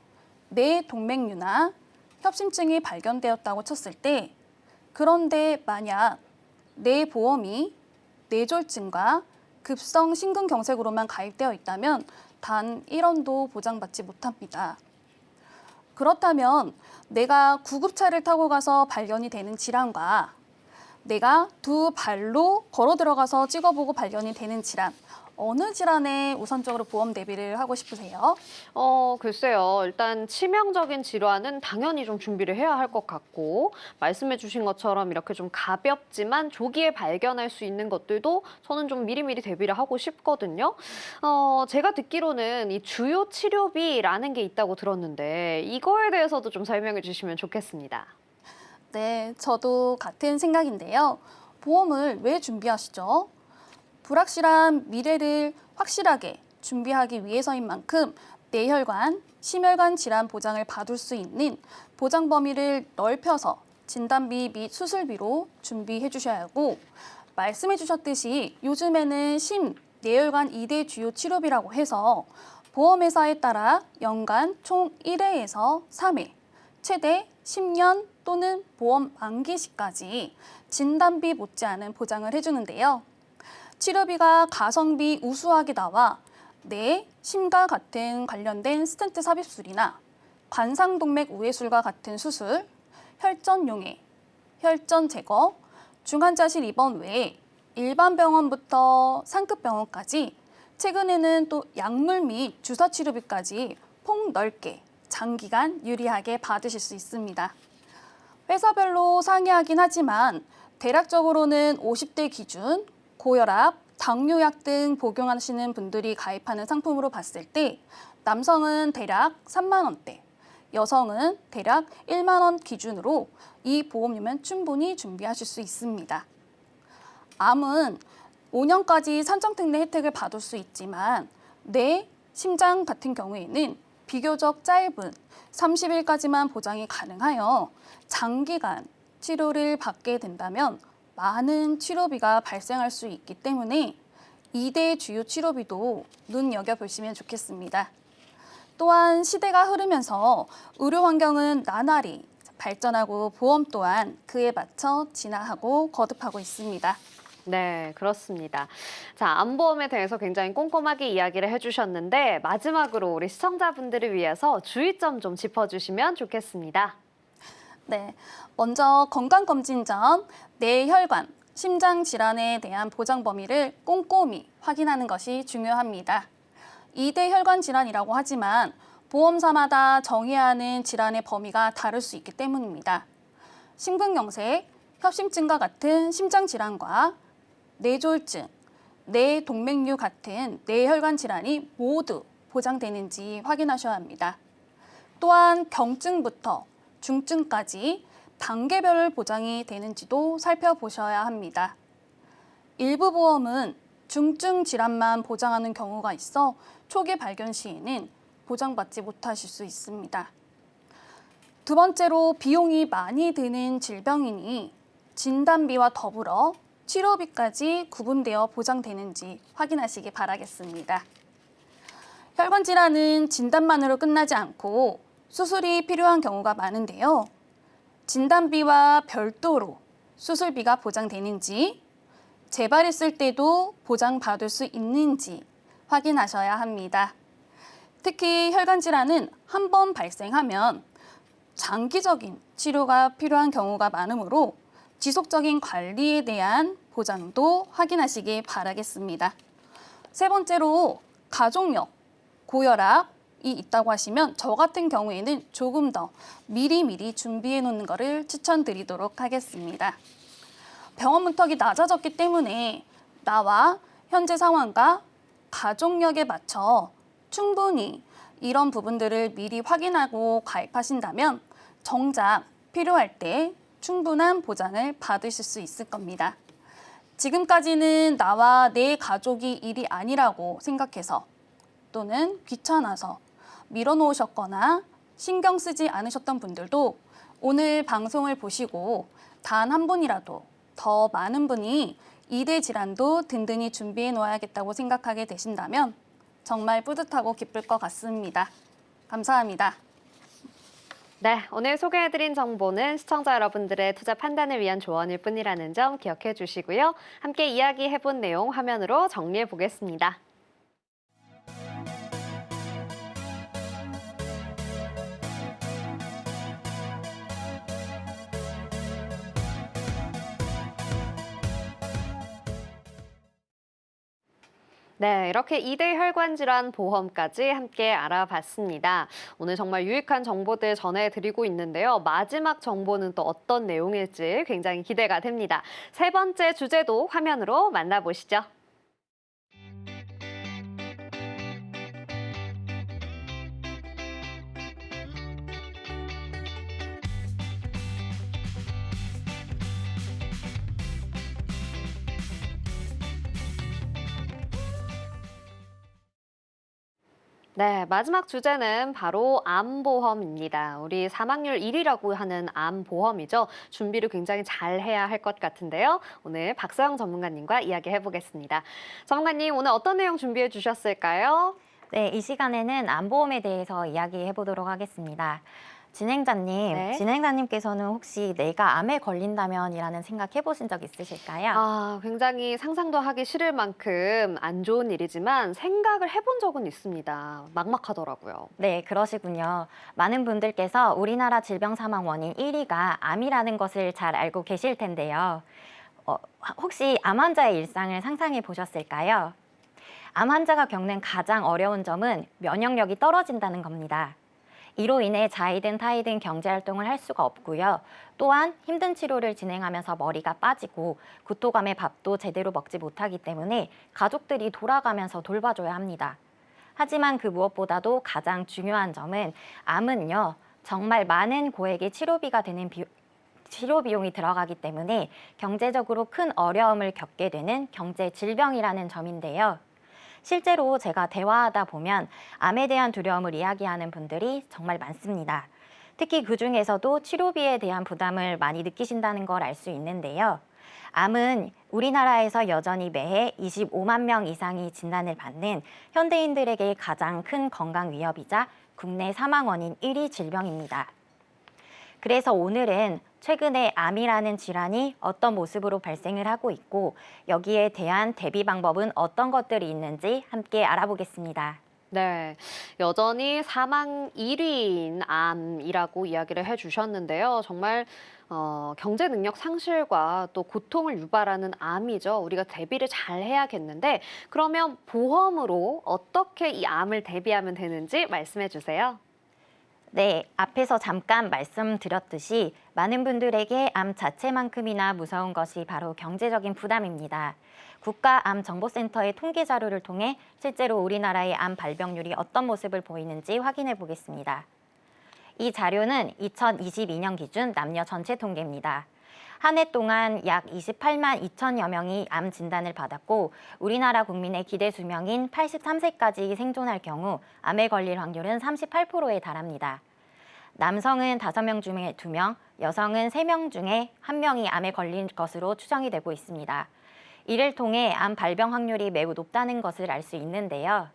뇌동맥류나 협심증이 발견되었다고 쳤을 때 그런데 만약 내 보험이 뇌졸중과 급성 심근경색으로만 가입되어 있다면 단 1원도 보장받지 못합니다. 그렇다면 내가 구급차를 타고 가서 발견이 되는 질환과 내가 두 발로 걸어 들어가서 찍어보고 발견이 되는 질환, 어느 질환에 우선적으로 보험 대비를 하고 싶으세요? 글쎄요. 일단 치명적인 질환은 당연히 좀 준비를 해야 할 것 같고 말씀해 주신 것처럼 이렇게 좀 가볍지만 조기에 발견할 수 있는 것들도 저는 좀 미리미리 대비를 하고 싶거든요. 제가 듣기로는 이 주요 치료비라는 게 있다고 들었는데 이거에 대해서도 좀 설명해 주시면 좋겠습니다. 네, 저도 같은 생각인데요. 보험을 왜 준비하시죠? 불확실한 미래를 확실하게 준비하기 위해서인 만큼 뇌혈관, 심혈관 질환 보장을 받을 수 있는 보장 범위를 넓혀서 진단비 및 수술비로 준비해 주셔야 하고 말씀해 주셨듯이 요즘에는 뇌혈관 2대 주요 치료비라고 해서 보험회사에 따라 연간 총 1회에서 3회, 최대 10년 또는 보험 만기 시까지 진단비 못지않은 보장을 해주는데요. 치료비가 가성비 우수하게 나와 뇌, 심과 같은 관련된 스텐트 삽입술이나 관상동맥 우회술과 같은 수술, 혈전용해, 혈전 제거, 중환자실 입원 외에 일반 병원부터 상급 병원까지 최근에는 또 약물 및 주사 치료비까지 폭넓게 장기간 유리하게 받으실 수 있습니다. 회사별로 상이하긴 하지만 대략적으로는 50대 기준 고혈압, 당뇨약 등 복용하시는 분들이 가입하는 상품으로 봤을 때 남성은 대략 3만 원대, 여성은 대략 1만 원 기준으로 이 보험료면 충분히 준비하실 수 있습니다. 암은 5년까지 산정특례 혜택을 받을 수 있지만 뇌, 심장 같은 경우에는 비교적 짧은 30일까지만 보장이 가능하여 장기간 치료를 받게 된다면 많은 치료비가 발생할 수 있기 때문에 2대 주요 치료비도 눈여겨보시면 좋겠습니다. 또한 시대가 흐르면서 의료 환경은 나날이 발전하고 보험 또한 그에 맞춰 진화하고 거듭하고 있습니다. 네, 그렇습니다. 자, 암보험에 대해서 굉장히 꼼꼼하게 이야기를 해주셨는데 마지막으로 우리 시청자분들을 위해서 주의점 좀 짚어주시면 좋겠습니다. 네, 먼저 건강검진 전 뇌혈관, 심장 질환에 대한 보장 범위를 꼼꼼히 확인하는 것이 중요합니다. 2대 혈관 질환이라고 하지만 보험사마다 정해야 하는 질환의 범위가 다를 수 있기 때문입니다. 심근경색, 협심증과 같은 심장 질환과 뇌졸중, 뇌동맥류 같은 뇌혈관 질환이 모두 보장되는지 확인하셔야 합니다. 또한 경증부터 중증까지 단계별 보장이 되는지도 살펴보셔야 합니다. 일부 보험은 중증 질환만 보장하는 경우가 있어 초기 발견 시에는 보장받지 못하실 수 있습니다. 두 번째로 비용이 많이 드는 질병이니 진단비와 더불어 치료비까지 구분되어 보장되는지 확인하시기 바라겠습니다. 혈관 질환은 진단만으로 끝나지 않고 수술이 필요한 경우가 많은데요. 진단비와 별도로 수술비가 보장되는지, 재발했을 때도 보장받을 수 있는지 확인하셔야 합니다. 특히 혈관 질환은 한 번 발생하면 장기적인 치료가 필요한 경우가 많으므로 지속적인 관리에 대한 보장도 확인하시기 바라겠습니다. 세 번째로 가족력, 고혈압이 있다고 하시면 저 같은 경우에는 조금 더 미리미리 준비해 놓는 것을 추천드리도록 하겠습니다. 병원 문턱이 낮아졌기 때문에 나와 현재 상황과 가족력에 맞춰 충분히 이런 부분들을 미리 확인하고 가입하신다면 정작 필요할 때 충분한 보장을 받으실 수 있을 겁니다. 지금까지는 나와 내 가족이 일이 아니라고 생각해서 또는 귀찮아서 밀어놓으셨거나 신경 쓰지 않으셨던 분들도 오늘 방송을 보시고 단 한 분이라도 더 많은 분이 2대 질환도 든든히 준비해 놓아야겠다고 생각하게 되신다면 정말 뿌듯하고 기쁠 것 같습니다. 감사합니다. 네, 오늘 소개해드린 정보는 시청자 여러분들의 투자 판단을 위한 조언일 뿐이라는 점 기억해 주시고요. 함께 이야기해본 내용 화면으로 정리해 보겠습니다. 네, 이렇게 2대 혈관 질환 보험까지 함께 알아봤습니다. 오늘 정말 유익한 정보들 전해드리고 있는데요. 마지막 정보는 또 어떤 내용일지 굉장히 기대가 됩니다. 세 번째 주제도 화면으로 만나보시죠. 네, 마지막 주제는 바로 암보험입니다. 우리 사망률 1위라고 하는 암보험이죠. 준비를 굉장히 잘 해야 할 것 같은데요. 오늘 박서영 전문가님과 이야기해 보겠습니다. 전문가님, 오늘 어떤 내용 준비해 주셨을까요? 네, 이 시간에는 암보험에 대해서 이야기해 보도록 하겠습니다. 진행자님, 네. 진행자님께서는 혹시 내가 암에 걸린다면이라는 생각 해보신 적 있으실까요? 굉장히 상상도 하기 싫을 만큼 안 좋은 일이지만 생각을 해본 적은 있습니다. 막막하더라고요. 네, 그러시군요. 많은 분들께서 우리나라 질병 사망 원인 1위가 암이라는 것을 잘 알고 계실 텐데요. 혹시 암 환자의 일상을 상상해 보셨을까요? 암 환자가 겪는 가장 어려운 점은 면역력이 떨어진다는 겁니다. 이로 인해 자이든 타이든 경제활동을 할 수가 없고요. 또한 힘든 치료를 진행하면서 머리가 빠지고 구토감에 밥도 제대로 먹지 못하기 때문에 가족들이 돌아가면서 돌봐줘야 합니다. 하지만 그 무엇보다도 가장 중요한 점은 암은요, 정말 많은 고액의 치료 비용이 들어가기 때문에 경제적으로 큰 어려움을 겪게 되는 경제 질병이라는 점인데요. 실제로 제가 대화하다 보면 암에 대한 두려움을 이야기하는 분들이 정말 많습니다. 특히 그 중에서도 치료비에 대한 부담을 많이 느끼신다는 걸 알 수 있는데요. 암은 우리나라에서 여전히 매해 25만 명 이상이 진단을 받는 현대인들에게 가장 큰 건강 위협이자 국내 사망 원인 1위 질병입니다. 그래서 오늘은 최근에 암이라는 질환이 어떤 모습으로 발생을 하고 있고 여기에 대한 대비 방법은 어떤 것들이 있는지 함께 알아보겠습니다. 네, 여전히 사망 1위인 암이라고 이야기를 해주셨는데요. 정말 경제 능력 상실과 또 고통을 유발하는 암이죠. 우리가 대비를 잘 해야겠는데 그러면 보험으로 어떻게 이 암을 대비하면 되는지 말씀해 주세요. 네, 앞에서 잠깐 말씀드렸듯이 많은 분들에게 암 자체만큼이나 무서운 것이 바로 경제적인 부담입니다. 국가암정보센터의 통계 자료를 통해 실제로 우리나라의 암 발병률이 어떤 모습을 보이는지 확인해 보겠습니다. 이 자료는 2022년 기준 남녀 전체 통계입니다. 한 해 동안 약 28만 2천여 명이 암 진단을 받았고 우리나라 국민의 기대 수명인 83세까지 생존할 경우 암에 걸릴 확률은 38%에 달합니다. 남성은 5명 중에 2명, 여성은 3명 중에 1명이 암에 걸린 것으로 추정이 되고 있습니다. 이를 통해 암 발병 확률이 매우 높다는 것을 알 수 있는데요.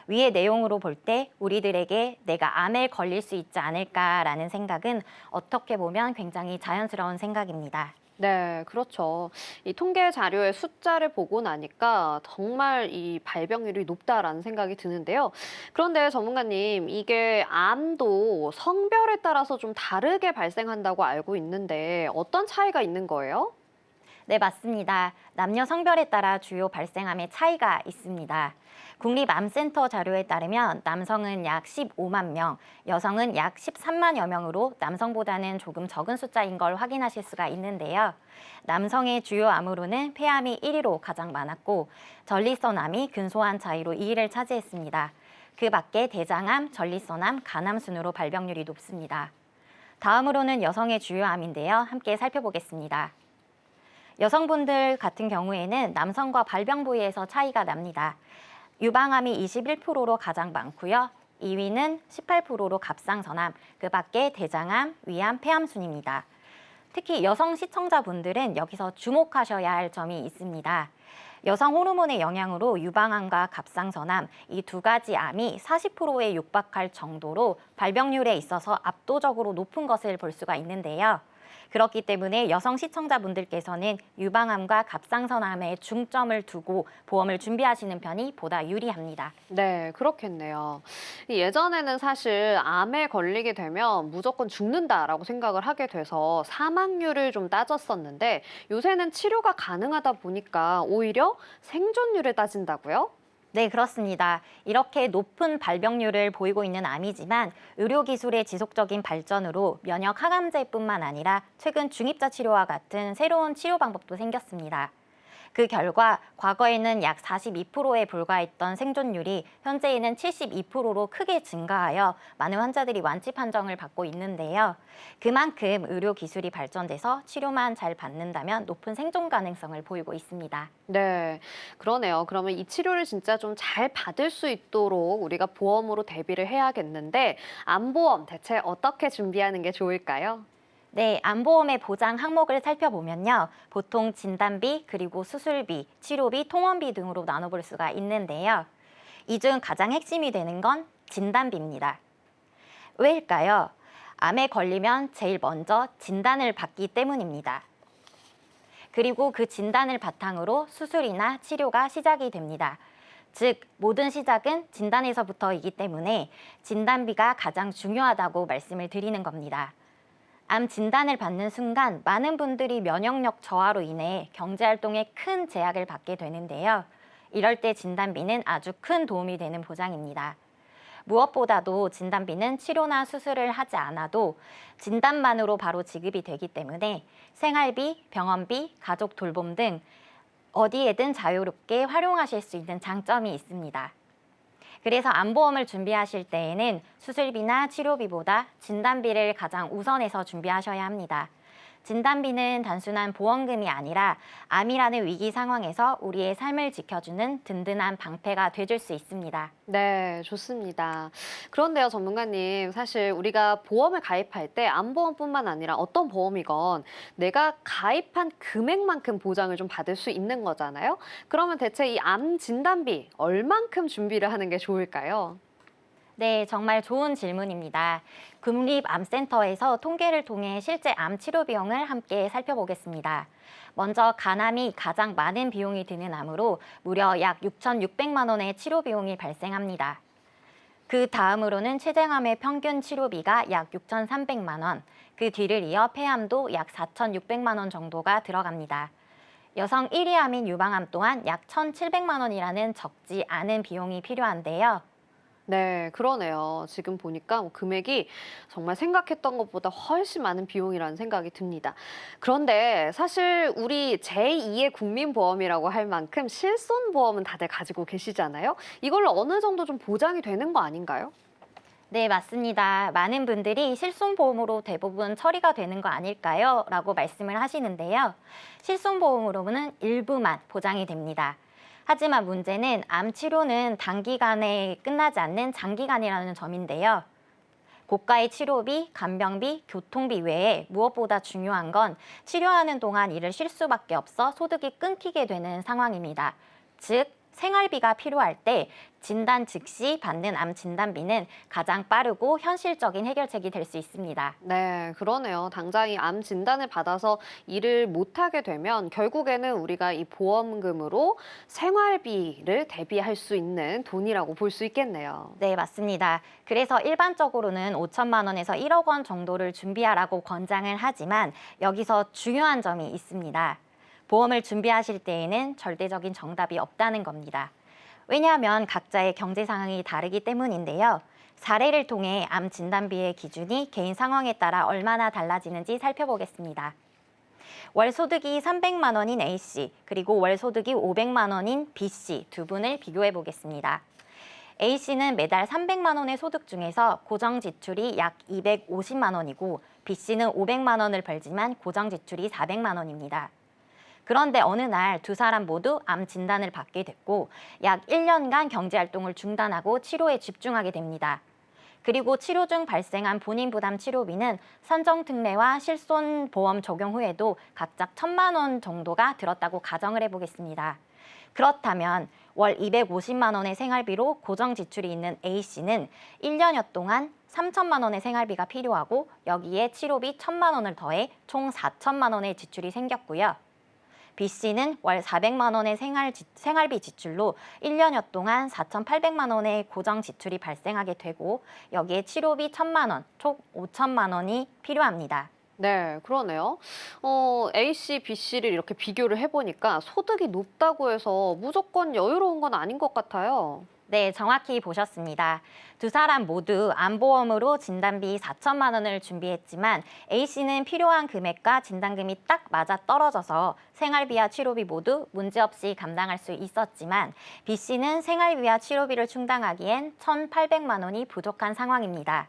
위의 내용으로 볼 때 우리들에게 내가 암에 걸릴 수 있지 않을까라는 생각은 어떻게 보면 굉장히 자연스러운 생각입니다. 네, 그렇죠. 이 통계 자료의 숫자를 보고 나니까 정말 이 발병률이 높다라는 생각이 드는데요. 그런데 전문가님, 이게 암도 성별에 따라서 좀 다르게 발생한다고 알고 있는데 어떤 차이가 있는 거예요? 네, 맞습니다. 남녀 성별에 따라 주요 발생암의 차이가 있습니다. 국립암센터 자료에 따르면 남성은 약 15만 명, 여성은 약 13만여 명으로 남성보다는 조금 적은 숫자인 걸 확인하실 수가 있는데요. 남성의 주요 암으로는 폐암이 1위로 가장 많았고 전립선암이 근소한 차이로 2위를 차지했습니다. 그 밖에 대장암, 전립선암, 간암 순으로 발병률이 높습니다. 다음으로는 여성의 주요 암인데요. 함께 살펴보겠습니다. 여성분들 같은 경우에는 남성과 발병 부위에서 차이가 납니다. 유방암이 21%로 가장 많고요. 2위는 18%로 갑상선암, 그 밖에 대장암, 위암, 폐암 순입니다. 특히 여성 시청자분들은 여기서 주목하셔야 할 점이 있습니다. 여성 호르몬의 영향으로 유방암과 갑상선암 이 두 가지 암이 40%에 육박할 정도로 발병률에 있어서 압도적으로 높은 것을 볼 수가 있는데요. 그렇기 때문에 여성 시청자분들께서는 유방암과 갑상선암에 중점을 두고 보험을 준비하시는 편이 보다 유리합니다. 네, 그렇겠네요. 예전에는 사실 암에 걸리게 되면 무조건 죽는다라고 생각을 하게 돼서 사망률을 좀 따졌었는데 요새는 치료가 가능하다 보니까 오히려 생존율을 따진다고요? 네, 그렇습니다. 이렇게 높은 발병률을 보이고 있는 암이지만 의료기술의 지속적인 발전으로 면역 항암제뿐만 아니라 최근 중입자 치료와 같은 새로운 치료 방법도 생겼습니다. 그 결과 과거에는 약 42%에 불과했던 생존율이 현재에는 72%로 크게 증가하여 많은 환자들이 완치 판정을 받고 있는데요. 그만큼 의료 기술이 발전돼서 치료만 잘 받는다면 높은 생존 가능성을 보이고 있습니다. 네, 그러네요. 그러면 이 치료를 진짜 좀 잘 받을 수 있도록 우리가 보험으로 대비를 해야겠는데 암보험 대체 어떻게 준비하는 게 좋을까요? 네, 암보험의 보장 항목을 살펴보면요. 보통 진단비, 그리고 수술비, 치료비, 통원비 등으로 나눠볼 수가 있는데요. 이 중 가장 핵심이 되는 건 진단비입니다. 왜일까요? 암에 걸리면 제일 먼저 진단을 받기 때문입니다. 그리고 그 진단을 바탕으로 수술이나 치료가 시작이 됩니다. 즉, 모든 시작은 진단에서부터이기 때문에 진단비가 가장 중요하다고 말씀을 드리는 겁니다. 암 진단을 받는 순간 많은 분들이 면역력 저하로 인해 경제활동에 큰 제약을 받게 되는데요. 이럴 때 진단비는 아주 큰 도움이 되는 보장입니다. 무엇보다도 진단비는 치료나 수술을 하지 않아도 진단만으로 바로 지급이 되기 때문에 생활비, 병원비, 가족 돌봄 등 어디에든 자유롭게 활용하실 수 있는 장점이 있습니다. 그래서 암보험을 준비하실 때에는 수술비나 치료비보다 진단비를 가장 우선해서 준비하셔야 합니다. 진단비는 단순한 보험금이 아니라 암이라는 위기 상황에서 우리의 삶을 지켜주는 든든한 방패가 돼줄 수 있습니다. 네, 좋습니다. 그런데요, 전문가님, 사실 우리가 보험을 가입할 때 암보험뿐만 아니라 어떤 보험이건 내가 가입한 금액만큼 보장을 좀 받을 수 있는 거잖아요. 그러면 대체 이 암 진단비 얼만큼 준비를 하는 게 좋을까요? 네, 정말 좋은 질문입니다. 국립암센터에서 통계를 통해 실제 암 치료 비용을 함께 살펴보겠습니다. 먼저 간암이 가장 많은 비용이 드는 암으로 무려 약 6,600만 원의 치료 비용이 발생합니다. 그 다음으로는 췌장암의 평균 치료비가 약 6,300만 원, 그 뒤를 이어 폐암도 약 4,600만 원 정도가 들어갑니다. 여성 1위 암인 유방암 또한 약 1,700만 원이라는 적지 않은 비용이 필요한데요. 네, 그러네요. 지금 보니까 금액이 정말 생각했던 것보다 훨씬 많은 비용이라는 생각이 듭니다. 그런데 사실 우리 제2의 국민보험이라고 할 만큼 실손보험은 다들 가지고 계시잖아요. 이걸로 어느 정도 좀 보장이 되는 거 아닌가요? 네, 맞습니다. 많은 분들이 실손보험으로 대부분 처리가 되는 거 아닐까요? 라고 말씀을 하시는데요. 실손보험으로는 일부만 보장이 됩니다. 하지만 문제는 암 치료는 단기간에 끝나지 않는 장기간이라는 점인데요. 고가의 치료비, 간병비, 교통비 외에 무엇보다 중요한 건 치료하는 동안 일을 쉴 수밖에 없어 소득이 끊기게 되는 상황입니다. 즉, 생활비가 필요할 때 진단 즉시 받는 암 진단비는 가장 빠르고 현실적인 해결책이 될 수 있습니다. 네, 그러네요. 당장 이 암 진단을 받아서 일을 못하게 되면 결국에는 우리가 이 보험금으로 생활비를 대비할 수 있는 돈이라고 볼 수 있겠네요. 네, 맞습니다. 그래서 일반적으로는 5천만 원에서 1억 원 정도를 준비하라고 권장을 하지만 여기서 중요한 점이 있습니다. 보험을 준비하실 때에는 절대적인 정답이 없다는 겁니다. 왜냐하면 각자의 경제 상황이 다르기 때문인데요. 사례를 통해 암 진단비의 기준이 개인 상황에 따라 얼마나 달라지는지 살펴보겠습니다. 월 소득이 300만 원인 A씨, 그리고 월 소득이 500만 원인 B씨 두 분을 비교해 보겠습니다. A씨는 매달 300만 원의 소득 중에서 고정 지출이 약 250만 원이고 B씨는 500만 원을 벌지만 고정 지출이 400만 원입니다. 그런데 어느 날 두 사람 모두 암 진단을 받게 됐고 약 1년간 경제활동을 중단하고 치료에 집중하게 됩니다. 그리고 치료 중 발생한 본인 부담 치료비는 산정특례와 실손보험 적용 후에도 각각 1,000만 원 정도가 들었다고 가정을 해보겠습니다. 그렇다면 월 250만 원의 생활비로 고정 지출이 있는 A씨는 1년여 동안 3천만 원의 생활비가 필요하고 여기에 치료비 1,000만 원을 더해 총 4천만 원의 지출이 생겼고요. B씨는 월 400만 원의 생활비 지출로 1년여 동안 4,800만 원의 고정 지출이 발생하게 되고 여기에 치료비 1,000만 원, 총 5천만 원이 필요합니다. 네, 그러네요. A씨, B씨를 이렇게 비교를 해보니까 소득이 높다고 해서 무조건 여유로운 건 아닌 것 같아요. 네, 정확히 보셨습니다. 두 사람 모두 암보험으로 진단비 4천만 원을 준비했지만 A씨는 필요한 금액과 진단금이 딱 맞아 떨어져서 생활비와 치료비 모두 문제없이 감당할 수 있었지만 B씨는 생활비와 치료비를 충당하기엔 1,800만 원이 부족한 상황입니다.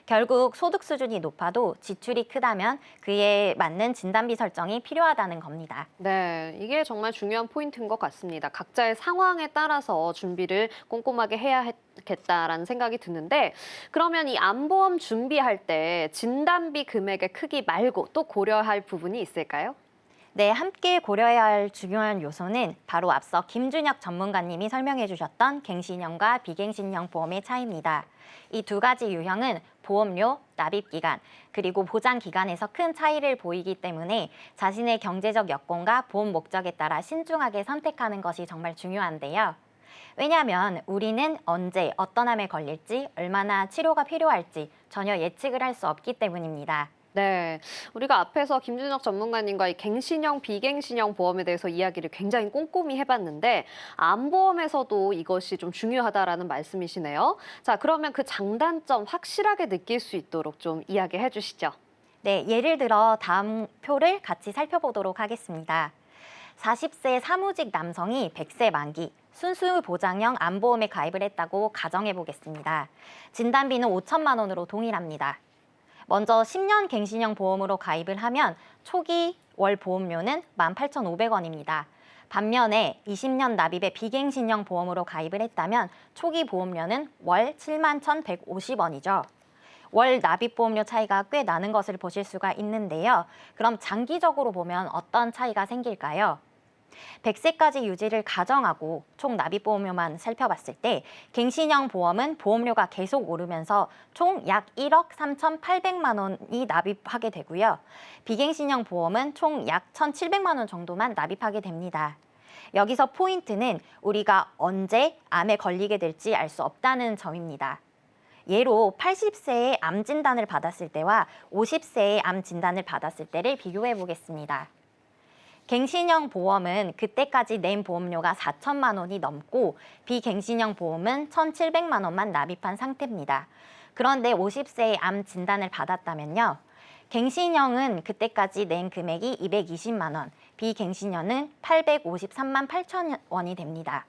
결국 소득 수준이 높아도 지출이 크다면 그에 맞는 진단비 설정이 필요하다는 겁니다. 네, 이게 정말 중요한 포인트인 것 같습니다. 각자의 상황에 따라서 준비를 꼼꼼하게 해야겠다라는 생각이 드는데 그러면 이 암보험 준비할 때 진단비 금액의 크기 말고 또 고려할 부분이 있을까요? 네, 함께 고려해야 할 중요한 요소는 바로 앞서 김준혁 전문가님이 설명해 주셨던 갱신형과 비갱신형 보험의 차이입니다. 이 두 가지 유형은 보험료, 납입기간, 그리고 보장기간에서 큰 차이를 보이기 때문에 자신의 경제적 여건과 보험 목적에 따라 신중하게 선택하는 것이 정말 중요한데요. 왜냐하면 우리는 언제 어떤 암에 걸릴지, 얼마나 치료가 필요할지 전혀 예측을 할 수 없기 때문입니다. 네, 우리가 앞에서 김준혁 전문가님과 이 갱신형, 비갱신형 보험에 대해서 이야기를 굉장히 꼼꼼히 해봤는데 암보험에서도 이것이 좀 중요하다라는 말씀이시네요. 자, 그러면 그 장단점 확실하게 느낄 수 있도록 좀 이야기해 주시죠. 네, 예를 들어 다음 표를 같이 살펴보도록 하겠습니다. 40세 사무직 남성이 100세 만기 순수 보장형 암보험에 가입을 했다고 가정해 보겠습니다. 진단비는 5천만 원으로 동일합니다. 먼저 10년 갱신형 보험으로 가입을 하면 초기 월 보험료는 18,500원입니다. 반면에 20년 납입의 비갱신형 보험으로 가입을 했다면 초기 보험료는 월 71,150원이죠. 월 납입 보험료 차이가 꽤 나는 것을 보실 수가 있는데요. 그럼 장기적으로 보면 어떤 차이가 생길까요? 100세까지 유지를 가정하고 총 납입 보험료만 살펴봤을 때 갱신형 보험은 보험료가 계속 오르면서 총 약 1억 3,800만 원이 납입하게 되고요. 비갱신형 보험은 총 약 1,700만 원 정도만 납입하게 됩니다. 여기서 포인트는 우리가 언제 암에 걸리게 될지 알 수 없다는 점입니다. 예로 80세에 암 진단을 받았을 때와 50세에 암 진단을 받았을 때를 비교해 보겠습니다. 갱신형 보험은 그때까지 낸 보험료가 4천만 원이 넘고 비갱신형 보험은 1,700만 원만 납입한 상태입니다. 그런데 50세에 암 진단을 받았다면요. 갱신형은 그때까지 낸 금액이 220만 원, 비갱신형은 853만 8천 원이 됩니다.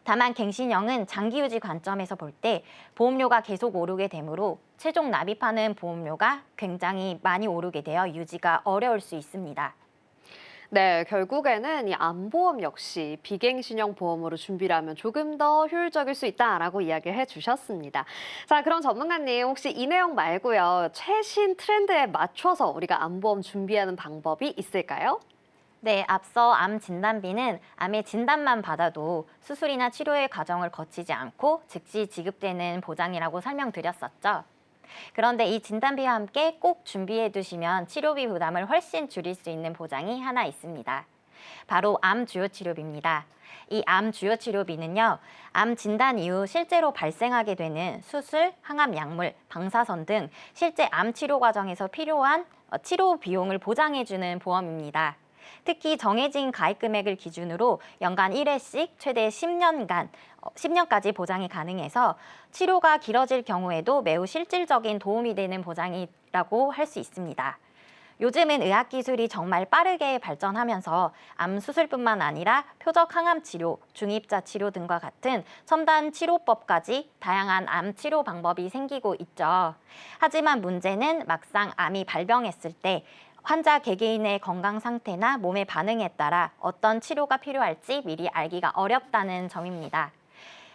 다만 갱신형은 장기 유지 관점에서 볼 때 보험료가 계속 오르게 되므로 최종 납입하는 보험료가 굉장히 많이 오르게 되어 유지가 어려울 수 있습니다. 네, 결국에는 이 암보험 역시 비갱신형 보험으로 준비를 하면 조금 더 효율적일 수 있다라고 이야기를 해주셨습니다. 자, 그럼 전문가님 혹시 이 내용 말고요. 최신 트렌드에 맞춰서 우리가 암보험 준비하는 방법이 있을까요? 네, 앞서 암 진단비는 암의 진단만 받아도 수술이나 치료의 과정을 거치지 않고 즉시 지급되는 보장이라고 설명드렸었죠. 그런데 이 진단비와 함께 꼭 준비해 두시면 치료비 부담을 훨씬 줄일 수 있는 보장이 하나 있습니다. 바로 암 주요 치료비입니다. 이 암 주요 치료비는요, 암 진단 이후 실제로 발생하게 되는 수술, 항암 약물, 방사선 등 실제 암 치료 과정에서 필요한 치료 비용을 보장해주는 보험입니다. 특히 정해진 가입 금액을 기준으로 연간 1회씩 최대 10년까지 보장이 가능해서 치료가 길어질 경우에도 매우 실질적인 도움이 되는 보장이라고 할 수 있습니다. 요즘은 의학기술이 정말 빠르게 발전하면서 암 수술뿐만 아니라 표적 항암 치료, 중입자 치료 등과 같은 첨단 치료법까지 다양한 암 치료 방법이 생기고 있죠. 하지만 문제는 막상 암이 발병했을 때 환자 개개인의 건강 상태나 몸의 반응에 따라 어떤 치료가 필요할지 미리 알기가 어렵다는 점입니다.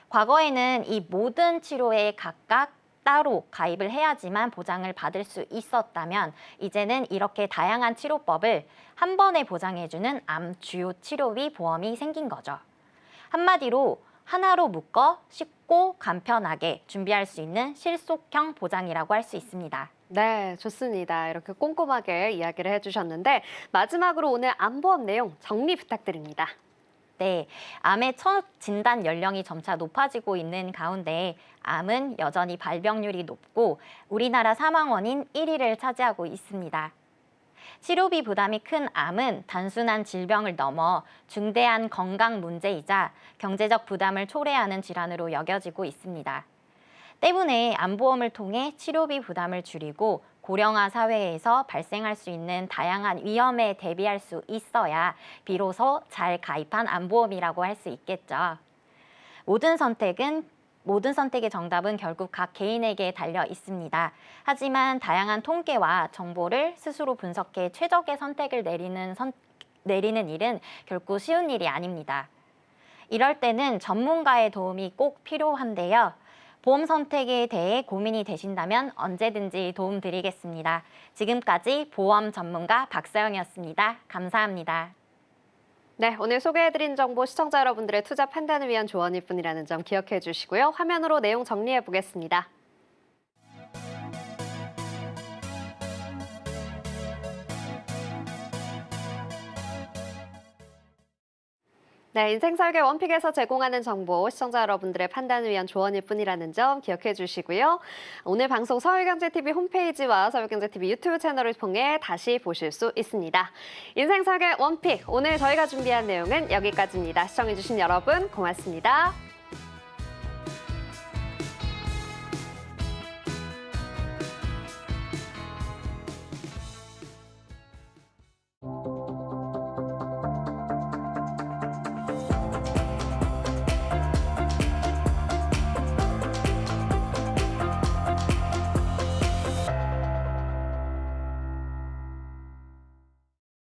과거에는 이 모든 치료에 각각 따로 가입을 해야지만 보장을 받을 수 있었다면 이제는 이렇게 다양한 치료법을 한 번에 보장해주는 암 주요 치료비 보험이 생긴 거죠. 한마디로 하나로 묶어 쉽고 간편하게 준비할 수 있는 실속형 보장이라고 할 수 있습니다. 네, 좋습니다. 이렇게 꼼꼼하게 이야기를 해주셨는데 마지막으로 오늘 암보험 내용 정리 부탁드립니다. 네, 암의 첫 진단 연령이 점차 높아지고 있는 가운데 암은 여전히 발병률이 높고 우리나라 사망 원인 1위를 차지하고 있습니다. 치료비 부담이 큰 암은 단순한 질병을 넘어 중대한 건강 문제이자 경제적 부담을 초래하는 질환으로 여겨지고 있습니다. 때문에 암보험을 통해 치료비 부담을 줄이고 고령화 사회에서 발생할 수 있는 다양한 위험에 대비할 수 있어야 비로소 잘 가입한 암보험이라고 할 수 있겠죠. 모든 선택의 정답은 결국 각 개인에게 달려 있습니다. 하지만 다양한 통계와 정보를 스스로 분석해 최적의 선택을 내리는 일은 결코 쉬운 일이 아닙니다. 이럴 때는 전문가의 도움이 꼭 필요한데요. 보험 선택에 대해 고민이 되신다면 언제든지 도움드리겠습니다. 지금까지 보험 전문가 박서영이었습니다. 감사합니다. 네, 오늘 소개해드린 정보 시청자 여러분들의 투자 판단을 위한 조언일 뿐이라는 점 기억해 주시고요. 화면으로 내용 정리해 보겠습니다. 네, 인생설계 원픽에서 제공하는 정보 시청자 여러분들의 판단을 위한 조언일 뿐이라는 점 기억해 주시고요. 오늘 방송 서울경제TV 홈페이지와 서울경제TV 유튜브 채널을 통해 다시 보실 수 있습니다. 인생설계 원픽, 오늘 저희가 준비한 내용은 여기까지입니다. 시청해 주신 여러분 고맙습니다.